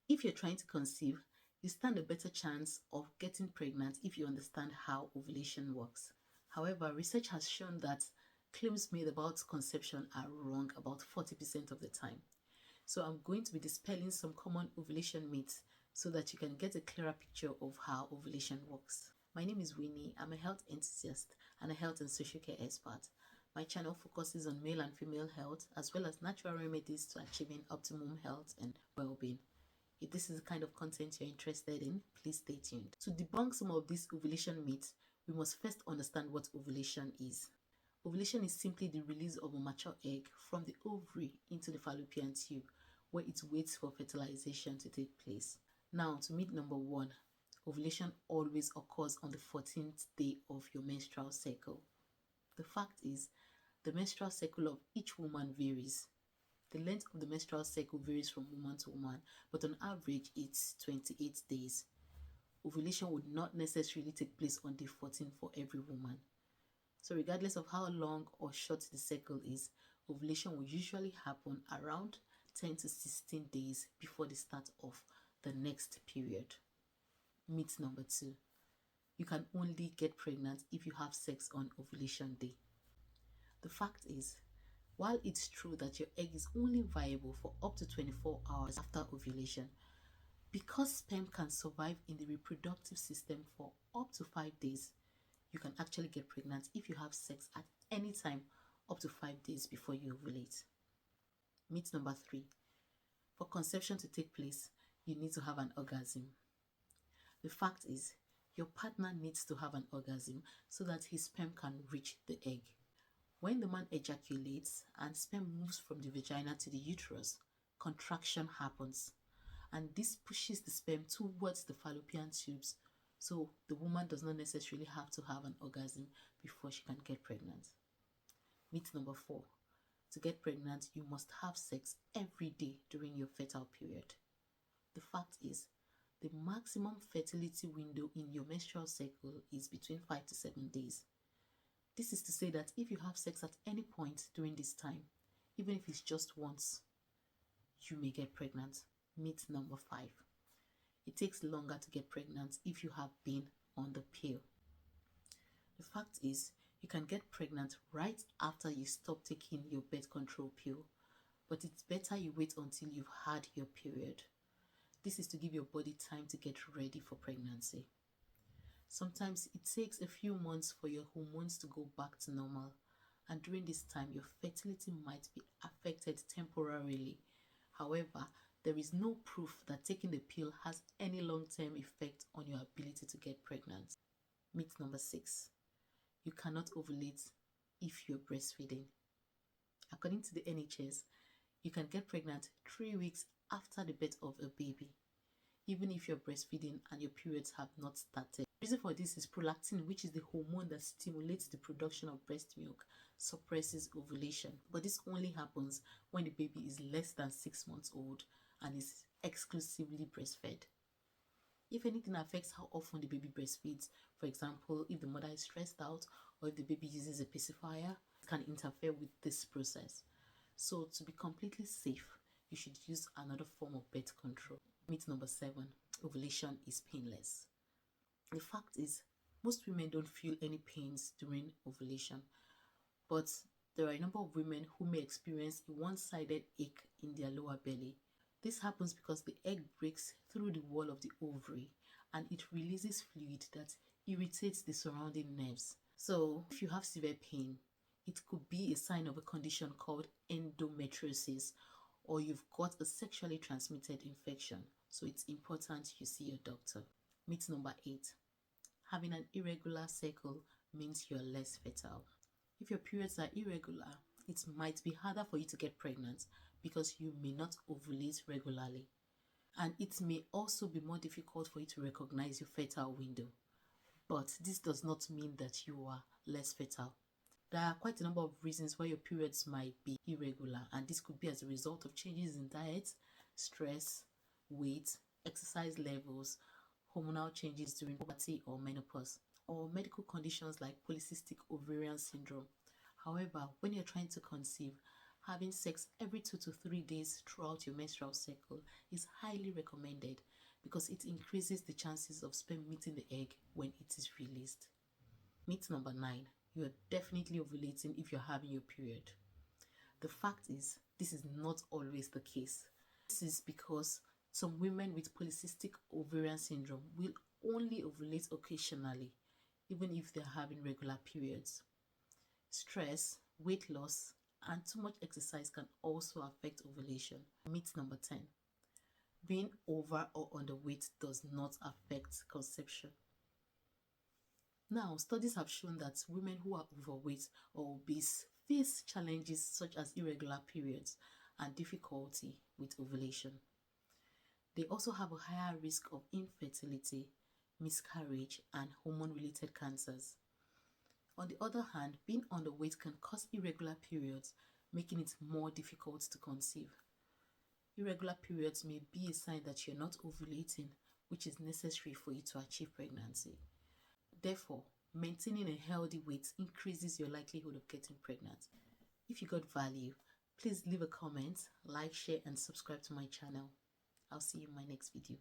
If you're trying to conceive, you stand a better chance of getting pregnant if you understand how ovulation works. However, research has shown that claims made about conception are wrong about 40% of the time. So I'm going to be dispelling some common ovulation myths so that you can get a clearer picture of how ovulation works. My name is Winnie. I'm a health enthusiast and a health and social care expert. My channel focuses on male and female health as well as natural remedies to achieving optimum health and well-being. If this is the kind of content you're interested in, please stay tuned. To debunk some of these ovulation myths, we must first understand what ovulation is. Ovulation is simply the release of a mature egg from the ovary into the fallopian tube, where it waits for fertilization to take place. Now, to myth number 1, ovulation always occurs on the 14th day of your menstrual cycle. The fact is, the menstrual cycle of each woman varies. The length of the menstrual cycle varies from woman to woman, but on average, it's 28 days. Ovulation would not necessarily take place on day 14 for every woman. So regardless of how long or short the cycle is, ovulation will usually happen around 10 to 16 days before the start of the next period. Myth number 2. You can only get pregnant if you have sex on ovulation day. The fact is, while it's true that your egg is only viable for up to 24 hours after ovulation, because sperm can survive in the reproductive system for up to 5 days, you can actually get pregnant if you have sex at any time up to 5 days before you ovulate. Myth number 3. For conception to take place, you need to have an orgasm. The fact is, your partner needs to have an orgasm so that his sperm can reach the egg. When the man ejaculates and sperm moves from the vagina to the uterus, contraction happens, and this pushes the sperm towards the fallopian tubes, so the woman does not necessarily have to have an orgasm before she can get pregnant. Myth number 4. To get pregnant, you must have sex every day during your fertile period. The fact is, the maximum fertility window in your menstrual cycle is between 5 to 7 days. This is to say that if you have sex at any point during this time, even if it's just once, you may get pregnant. Myth number 5. It takes longer to get pregnant if you have been on the pill. The fact is, you can get pregnant right after you stop taking your birth control pill, but it's better you wait until you've had your period. This is to give your body time to get ready for pregnancy. Sometimes it takes a few months for your hormones to go back to normal, and during this time your fertility might be affected temporarily. However, there is no proof that taking the pill has any long-term effect on your ability to get pregnant. Myth number 6. You cannot ovulate if you're breastfeeding. According to the NHS, you can get pregnant 3 weeks after the birth of a baby, even if you're breastfeeding and your periods have not started. The reason for this is prolactin, which is the hormone that stimulates the production of breast milk, suppresses ovulation. But this only happens when the baby is less than 6 months old and is exclusively breastfed. If anything affects how often the baby breastfeeds, for example, if the mother is stressed out or if the baby uses a pacifier, it can interfere with this process. So to be completely safe, you should use another form of birth control. Myth number 7. Ovulation is painless. The fact is, most women don't feel any pains during ovulation, but there are a number of women who may experience a one-sided ache in their lower belly. This happens because the egg breaks through the wall of the ovary and it releases fluid that irritates the surrounding nerves. So if you have severe pain, it could be a sign of a condition called endometriosis, or you've got a sexually transmitted infection. So it's important you see your doctor. Myth number 8. Having an irregular cycle means you're less fertile. If your periods are irregular, it might be harder for you to get pregnant because you may not ovulate regularly. And it may also be more difficult for you to recognize your fertile window. But this does not mean that you are less fertile. There are quite a number of reasons why your periods might be irregular, and this could be as a result of changes in diet, stress, weight, exercise levels, hormonal changes during puberty or menopause, or medical conditions like polycystic ovarian syndrome. However, when you're trying to conceive, Having sex every 2 to 3 days throughout your menstrual cycle is highly recommended because it increases the chances of sperm meeting the egg when it is released. Myth number 9. You are definitely ovulating if you're having your period. The fact is, this is not always the case. This is because some women with polycystic ovarian syndrome will only ovulate occasionally, even if they're having regular periods. Stress, weight loss, and too much exercise can also affect ovulation. Myth number 10. Being over or underweight does not affect conception. Now, studies have shown that women who are overweight or obese face challenges such as irregular periods and difficulty with ovulation. They also have a higher risk of infertility, miscarriage, and hormone-related cancers. On the other hand, being underweight can cause irregular periods, making it more difficult to conceive. Irregular periods may be a sign that you're not ovulating, which is necessary for you to achieve pregnancy. Therefore, maintaining a healthy weight increases your likelihood of getting pregnant. If you got value, please leave a comment, like, share, and subscribe to my channel. I'll see you in my next video.